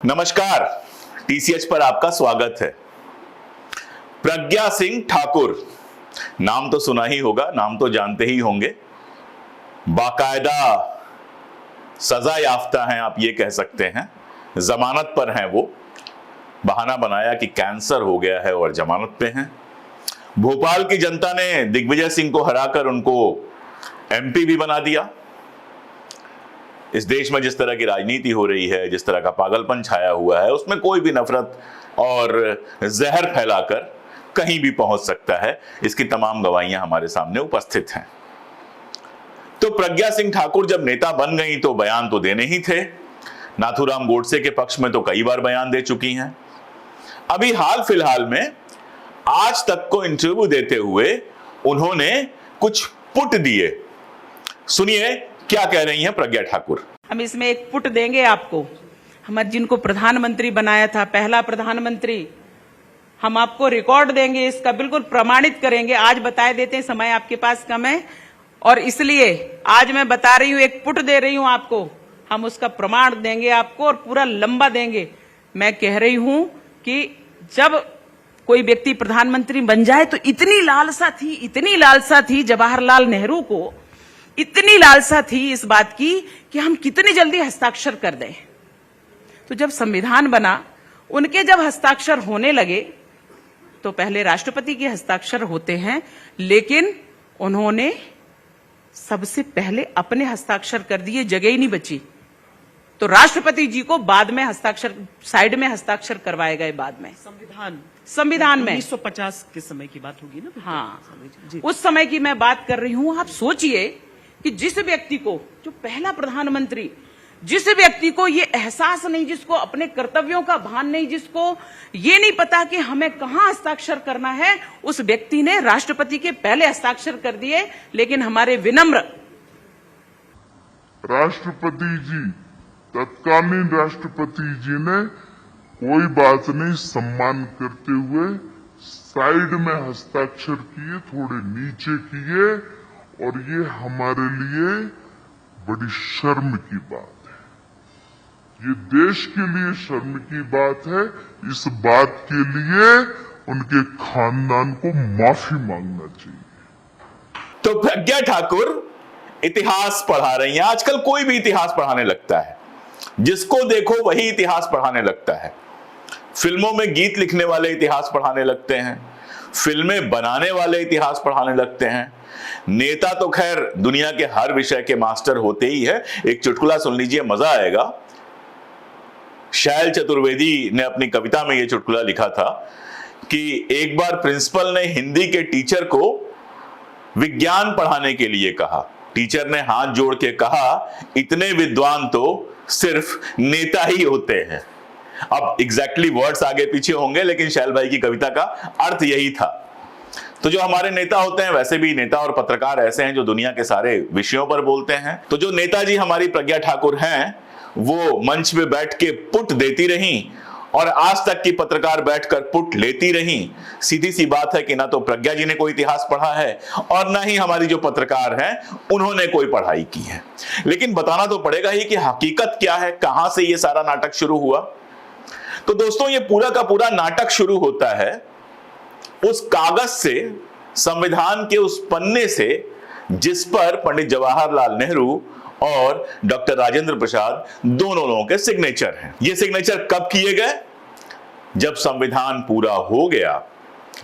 नमस्कार, टीसीएच पर आपका स्वागत है। प्रज्ञा सिंह ठाकुर, नाम तो सुना ही होगा, नाम तो जानते ही होंगे। बाकायदा सजा याफ्ता हैं, आप ये कह सकते हैं। जमानत पर हैं वो। बहाना बनाया कि कैंसर हो गया है और जमानत पे हैं। भोपाल की जनता ने दिग्विजय सिंह को हराकर उनको एमपी भी बना दिया। इस देश में जिस तरह की राजनीति हो रही है, जिस तरह का पागलपन छाया हुआ है, उसमें कोई भी नफरत और जहर फैलाकर कहीं भी पहुंच सकता है। इसकी तमाम गवाहियां हमारे सामने उपस्थित हैं। तो प्रज्ञा सिंह ठाकुर जब नेता बन गई तो बयान तो देने ही थे। नाथूराम गोडसे के पक्ष में तो कई बार बयान दे चुकी हैं। अभी हाल फिलहाल में आज तक को इंटरव्यू देते हुए उन्होंने कुछ पुट दिए। सुनिए क्या कह रही हैं प्रज्ञा ठाकुर। हम इसमें एक पुट देंगे आपको। हमारे जिनको प्रधानमंत्री बनाया था, पहला प्रधानमंत्री, हम आपको रिकॉर्ड देंगे, इसका बिल्कुल प्रमाणित करेंगे। आज बताए देते हैं, समय आपके पास कम है और इसलिए आज मैं बता रही हूं, एक पुट दे रही हूं आपको। हम उसका प्रमाण देंगे आपको और पूरा लंबा देंगे। मैं कह रही हूं कि जब कोई व्यक्ति प्रधानमंत्री बन जाए तो इतनी लालसा थी जवाहरलाल नेहरू को, इतनी लालसा थी इस बात की कि हम कितनी जल्दी हस्ताक्षर कर दें। तो जब संविधान बना, उनके जब हस्ताक्षर होने लगे तो पहले राष्ट्रपति के हस्ताक्षर होते हैं, लेकिन उन्होंने सबसे पहले अपने हस्ताक्षर कर दिए, जगह ही नहीं बची। तो राष्ट्रपति जी को बाद में हस्ताक्षर, साइड में हस्ताक्षर करवाए गए बाद में। संविधान में 1950 के समय की बात होगी ना। हाँ, उस समय की मैं बात कर रही हूं। आप सोचिए कि जिस व्यक्ति को, जो पहला प्रधानमंत्री, जिस व्यक्ति को ये एहसास नहीं, जिसको अपने कर्तव्यों का भान नहीं, जिसको ये नहीं पता कि हमें कहां हस्ताक्षर करना है, उस व्यक्ति ने राष्ट्रपति के पहले हस्ताक्षर कर दिए। लेकिन हमारे विनम्र राष्ट्रपति जी, तत्कालीन राष्ट्रपति जी ने कोई बात नहीं, सम्मान करते हुए साइड में हस्ताक्षर किए, थोड़े नीचे किए, और ये हमारे लिए बड़ी शर्म की बात है। ये देश के लिए शर्म की बात है। इस बात के लिए उनके खानदान को माफी मांगना चाहिए। तो प्रज्ञा ठाकुर इतिहास पढ़ा रही हैं। आजकल कोई भी इतिहास पढ़ाने लगता है, जिसको देखो वही इतिहास पढ़ाने लगता है। फिल्मों में गीत लिखने वाले इतिहास पढ़ाने लगते हैं, फिल्में बनाने वाले इतिहास पढ़ाने लगते हैं। नेता तो खैर दुनिया के हर विषय के मास्टर होते ही है। एक चुटकुला सुन लीजिए, मजा आएगा। शैल चतुर्वेदी ने अपनी कविता में यह चुटकुला लिखा था कि एक बार प्रिंसिपल ने हिंदी के टीचर को विज्ञान पढ़ाने के लिए कहा। टीचर ने हाथ जोड़ के कहा, इतने विद्वान तो सिर्फ नेता ही होते हैं। अब एग्जैक्टली वर्ड्स आगे पीछे होंगे, लेकिन शैल भाई की कविता का अर्थ यही था। तो जो हमारे नेता होते हैं, वैसे भी नेता और पत्रकार ऐसे हैं जो दुनिया के सारे विषयों पर बोलते हैं। तो जो नेताजी हमारी प्रज्ञा ठाकुर हैं, वो मंच पे बैठ के पुट देती रहीं और आज तक की पत्रकार बैठकर पुट लेती रहीं। सीधी सी बात है कि ना तो प्रज्ञा जी ने कोई इतिहास पढ़ा है और ना ही हमारी जो पत्रकार हैं उन्होंने कोई पढ़ाई की है। लेकिन बताना तो पड़ेगा ही कि हकीकत क्या है, कहां से ये सारा नाटक शुरू हुआ। तो दोस्तों, ये पूरा का पूरा नाटक शुरू होता है उस कागज से, संविधान के उस पन्ने से जिस पर पंडित जवाहरलाल नेहरू और डॉक्टर राजेंद्र प्रसाद दोनों लोगों के सिग्नेचर हैं। ये सिग्नेचर कब किए गए? जब संविधान पूरा हो गया।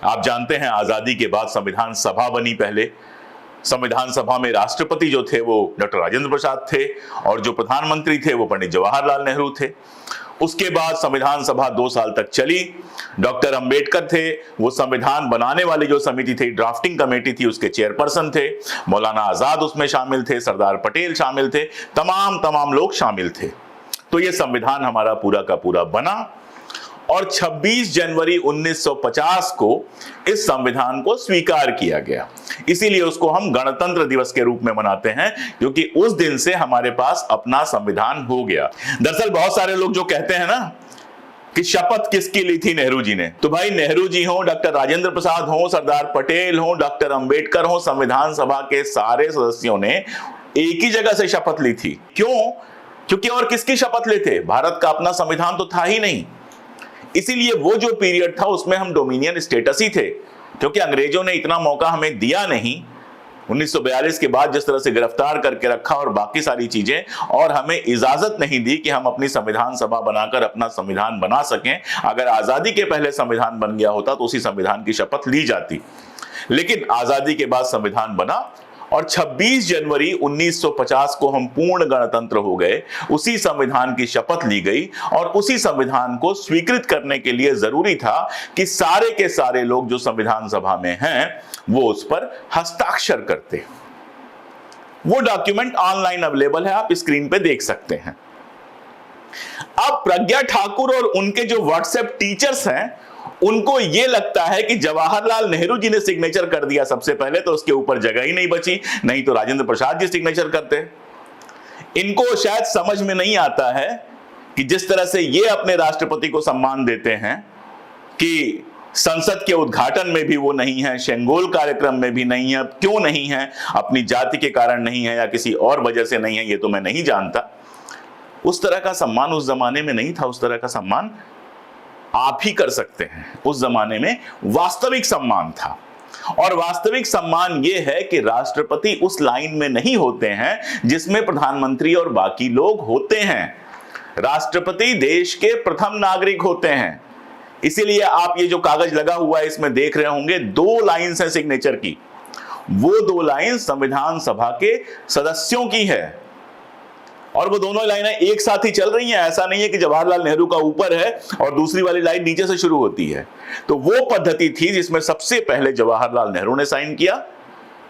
आप जानते हैं, आजादी के बाद संविधान सभा बनी। पहले संविधान सभा में राष्ट्रपति जो थे वो डॉक्टर राजेंद्र प्रसाद थे और जो प्रधानमंत्री थे वो पंडित जवाहरलाल नेहरू थे। उसके बाद संविधान सभा 2 साल तक चली। डॉक्टर अंबेडकर थे, वो संविधान बनाने वाली जो समिति थी, ड्राफ्टिंग कमेटी थी, उसके चेयरपर्सन थे। मौलाना आजाद उसमें शामिल थे, सरदार पटेल शामिल थे, तमाम लोग शामिल थे। तो ये संविधान हमारा पूरा का पूरा बना और 26 जनवरी 1950 को इस संविधान को स्वीकार किया गया। इसीलिए उसको हम गणतंत्र दिवस के रूप में मनाते हैं, क्योंकि उस दिन से हमारे पास अपना संविधान हो गया। दरअसल बहुत सारे लोग जो कहते हैं ना कि शपथ किसकी ली थी नेहरू जी ने, तो भाई नेहरू जी हो, डॉक्टर राजेंद्र प्रसाद हो, सरदार पटेल हो, डॉक्टर अंबेडकर हो, संविधान सभा के सारे सदस्यों ने एक ही जगह से शपथ ली थी। क्यों? क्योंकि और किसकी शपथ लेते, भारत का अपना संविधान तो था ही नहीं। इसीलिए वो जो पीरियड था उसमें हम डोमिनियन स्टेटस ही थे, क्योंकि अंग्रेजों ने इतना मौका हमें दिया नहीं 1942 के बाद जिस तरह से गिरफ्तार करके रखा और बाकी सारी चीजें, और हमें इजाजत नहीं दी कि हम अपनी संविधान सभा बनाकर अपना संविधान बना सकें। अगर आजादी के पहले संविधान बन गया होता तो उसी संविधान की शपथ ली जाती, लेकिन आजादी के बाद संविधान बना और 26 जनवरी 1950 को हम पूर्ण गणतंत्र हो गए। उसी संविधान की शपथ ली गई और उसी संविधान को स्वीकृत करने के लिए जरूरी था कि सारे के सारे लोग जो संविधान सभा में हैं वो उस पर हस्ताक्षर करते। वो डॉक्यूमेंट ऑनलाइन अवेलेबल है, आप स्क्रीन पे देख सकते हैं। अब प्रज्ञा ठाकुर और उनके जो व्हाट्सएप टीचर्स हैं उनको यह लगता है कि जवाहरलाल नेहरू जी ने सिग्नेचर कर दिया सबसे पहले, तो उसके ऊपर जगह ही नहीं बची, नहीं तो राजेंद्र प्रसाद जी सिग्नेचर करते। इनको शायद समझ में नहीं आता है कि जिस तरह से ये अपने राष्ट्रपति को सम्मान देते हैं कि संसद के उद्घाटन में भी वो नहीं है, शेंगोल कार्यक्रम में भी नहीं है, क्यों नहीं है, अपनी जाति के कारण नहीं है या किसी और वजह से नहीं है, ये तो मैं नहीं जानता। उस तरह का सम्मान उस जमाने में नहीं था, उस तरह का सम्मान आप ही कर सकते हैं। उस जमाने में वास्तविक सम्मान था, और वास्तविक सम्मान यह है कि राष्ट्रपति उस लाइन में नहीं होते हैं जिसमें प्रधानमंत्री और बाकी लोग होते हैं। राष्ट्रपति देश के प्रथम नागरिक होते हैं। इसीलिए आप ये जो कागज लगा हुआ है इसमें देख रहे होंगे 2 लाइन्स हैं सिग्नेचर की। वो 2 लाइन संविधान सभा के सदस्यों की है, और वो दोनों लाइनें एक साथ ही चल रही हैं। ऐसा नहीं है कि जवाहरलाल नेहरू का ऊपर है और दूसरी वाली लाइन नीचे से शुरू होती है। तो वो पद्धति थी जिसमें सबसे पहले जवाहरलाल नेहरू ने साइन किया,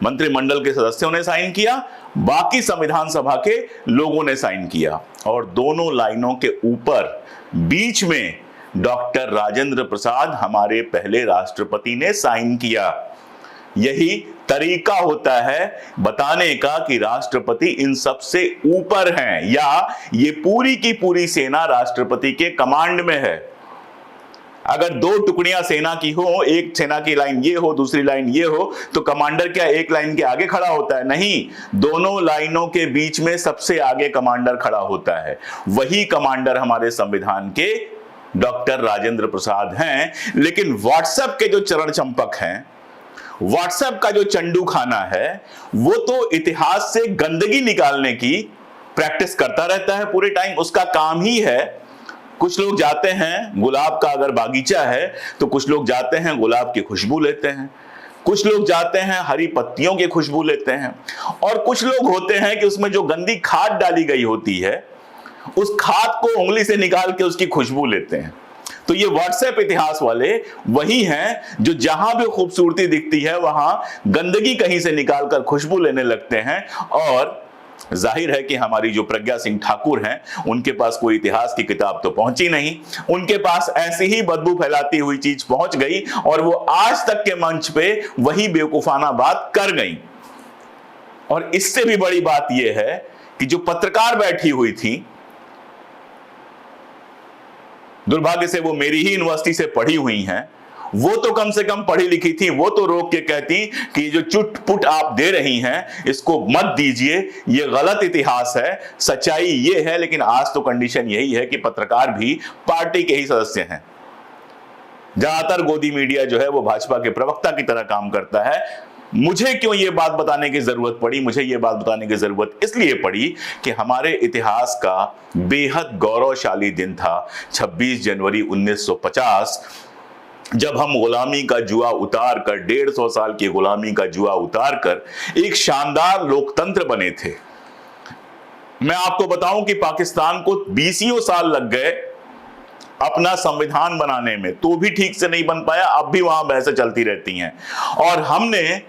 मंत्रिमंडल के सदस्यों ने साइन किया, बाकी संविधान सभा के लोगों ने साइन किया, और दोनों लाइनों के ऊपर बीच में डॉक्टर राजेंद्र प्रसाद हमारे पहले राष्ट्रपति ने साइन किया। यही तरीका होता है बताने का कि राष्ट्रपति इन सब से ऊपर हैं, या ये पूरी की पूरी सेना राष्ट्रपति के कमांड में है। अगर 2 टुकड़ियां सेना की हो, एक सेना की लाइन ये हो, दूसरी लाइन ये हो, तो कमांडर क्या एक लाइन के आगे खड़ा होता है? नहीं, दोनों लाइनों के बीच में सबसे आगे कमांडर खड़ा होता है। वही कमांडर हमारे संविधान के डॉक्टर राजेंद्र प्रसाद हैं। लेकिन व्हाट्सएप के जो चरण चंपक हैं, व्हाट्सएप का जो चंडू खाना है, वो तो इतिहास से गंदगी निकालने की प्रैक्टिस करता रहता है पूरे टाइम। उसका काम ही है, कुछ लोग जाते हैं, गुलाब का अगर बागीचा है तो कुछ लोग जाते हैं गुलाब की खुशबू लेते हैं, कुछ लोग जाते हैं हरी पत्तियों की खुशबू लेते हैं, और कुछ लोग होते हैं कि उसमें जो गंदी खाद डाली गई होती है उस खाद को उंगली से निकाल के उसकी खुशबू लेते हैं। तो ये व्हाट्सएप इतिहास वाले वही हैं जो जहां भी खूबसूरती दिखती है वहां गंदगी कहीं से निकालकर खुशबू लेने लगते हैं। और जाहिर है कि हमारी जो प्रज्ञा सिंह ठाकुर हैं उनके पास कोई इतिहास की किताब तो पहुंची नहीं, उनके पास ऐसी ही बदबू फैलाती हुई चीज पहुंच गई और वो आज तक के मंच पे वही बेवकूफाना बात कर गई। और इससे भी बड़ी बात यह है कि जो पत्रकार बैठी हुई थी, दुर्भाग्य से वो मेरी ही यूनिवर्सिटी से पढ़ी हुई हैं, वो तो कम से कम पढ़ी लिखी थी, वो तो रोक के कहती कि जो चुट-पुट आप दे रही हैं इसको मत दीजिए, ये गलत इतिहास है, सच्चाई ये है। लेकिन आज तो कंडीशन यही है कि पत्रकार भी पार्टी के ही सदस्य हैं। ज्यादातर गोदी मीडिया जो है वो भाजपा के प्रवक्ता की तरह काम करता है। मुझे क्यों ये बात बताने की जरूरत पड़ी? मुझे ये बात बताने की जरूरत इसलिए पड़ी कि हमारे इतिहास का बेहद गौरवशाली दिन था 26 जनवरी 1950, जब हम गुलामी का जुआ उतार कर, 150 साल की गुलामी का जुआ उतार कर एक शानदार लोकतंत्र बने थे। मैं आपको बताऊं कि पाकिस्तान को 20 साल लग गए अपना संविधान बनाने में, तो भी ठीक से नहीं बन पाया। अब भी वहां बहसें चलती रहती हैं। और हमने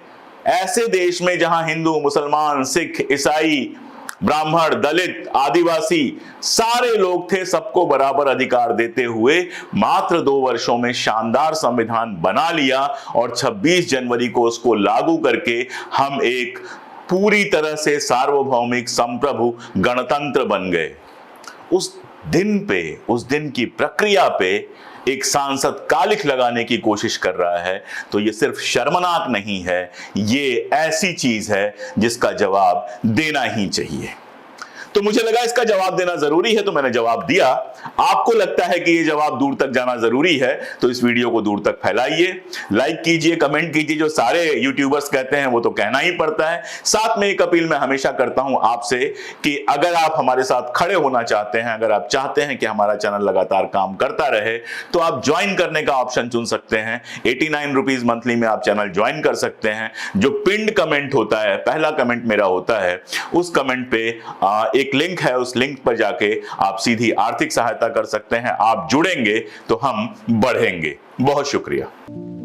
ऐसे देश में जहां हिंदू, मुसलमान, सिख, ईसाई, ब्राह्मण, दलित, आदिवासी सारे लोग थे, सबको बराबर अधिकार देते हुए मात्र 2 वर्षों में शानदार संविधान बना लिया और 26 जनवरी को उसको लागू करके हम एक पूरी तरह से सार्वभौमिक संप्रभु गणतंत्र बन गए। उस दिन पे, उस दिन की प्रक्रिया पे एक सांसद कालिख लगाने की कोशिश कर रहा है, तो ये सिर्फ शर्मनाक नहीं है, ये ऐसी चीज है जिसका जवाब देना ही चाहिए। तो मुझे लगा इसका जवाब देना जरूरी है, तो मैंने जवाब दिया। आपको लगता है कि यह जवाब दूर तक जाना जरूरी है तो इस वीडियो को दूर तक फैलाइए, लाइक कीजिए, कमेंट कीजिए। जो सारे यूट्यूबर्स कहते हैं वो तो कहना ही पड़ता है। साथ में एक अपील मैं हमेशा करता हूं आपसे कि अगर आप हमारे साथ खड़े होना चाहते हैं, अगर आप चाहते हैं कि हमारा चैनल लगातार काम करता रहे, तो आप ज्वाइन करने का ऑप्शन चुन सकते हैं। 89 रुपीज मंथली में आप चैनल ज्वाइन कर सकते हैं। जो पिंड कमेंट होता है, पहला कमेंट मेरा होता है, उस कमेंट पे एक लिंक है, उस लिंक पर जाके आप सीधी आर्थिक सहायता कर सकते हैं। आप जुड़ेंगे तो हम बढ़ेंगे। बहुत शुक्रिया।